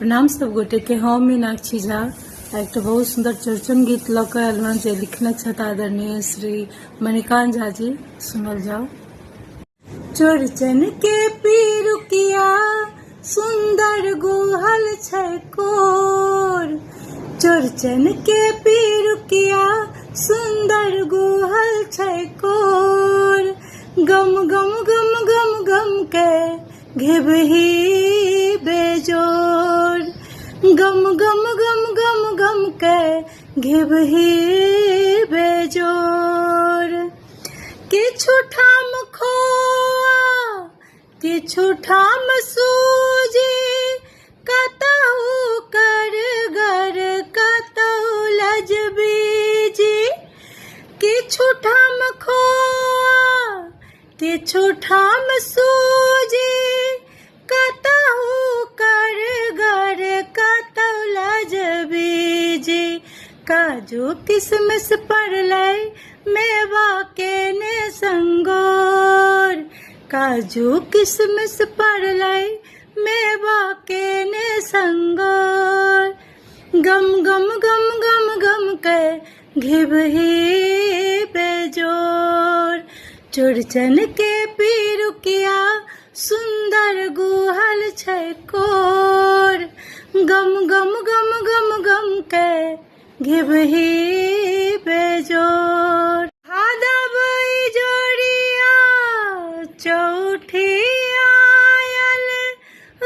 प्रणाम सब गोटे के। हम मीनाक्षी झा एक बहुत सुंदर चौरचन गीत लक आयल जे लिखने छथि आदरणीय श्री मणिकांत झा जी। सुनल जाओ। चौरचन के पीरुकिया सुंदर गोहल छै कोर, चौरचन के पीरुकिया सुंदर गोहल छै कोर, गम गम गम गम गम के घेबही बेजोर, गम गम गम गम गम के घेबही बेजोर। किछु ठाम खोआ किछु ठाम सूजी, कतहु करगर कतहु लजबीजी, किछु ठाम खोआ किछु ठाम सूजी, कतहु करगर कतहु लजबीजी। काजू किशमिश पड़लै मेवा के ने संगोर, काजू किशमिश पड़लै मेवा के ने संगोर, गम गम गम गम गम के घेबही बेजोर। चौरचन के पीरुकिया सुंदर गोहल छै कोर, गम गम गम गम गम के घेबही बेजोर। भादव जोड़िया चौठी आयल,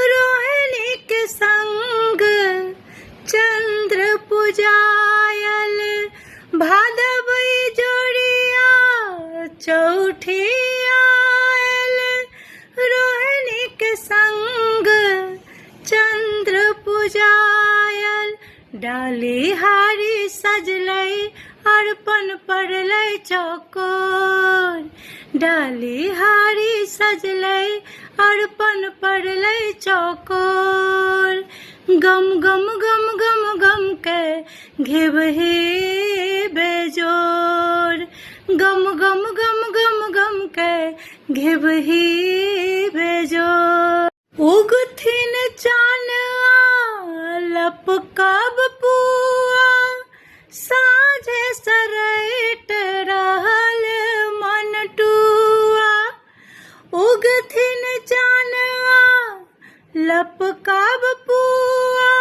रोहिणी के संग चंद्र पुजायल, भादव जोड़िया चौठी आयल, रोहिणी के संग चंद्र पुजायल। डाली हारी सजलै अर्पण पड़लै चौकोर, डाली हारी सजलै अर्पण पड़लै चौकोर, गम गम गम गम गम के घेबही बेजोर, गम गम गम गम गम के घेबही बेजोर। उगथिन चान लपकब पुआ, साँझे सरैट रहल मन टुआ, उगथिन चान लपकब पुआ,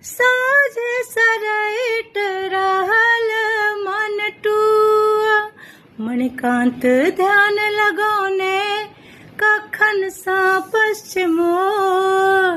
साँझे सरैट रहल मन टुआ। मणिकांत ध्यान लगौने कखन सा पश्चिमोर,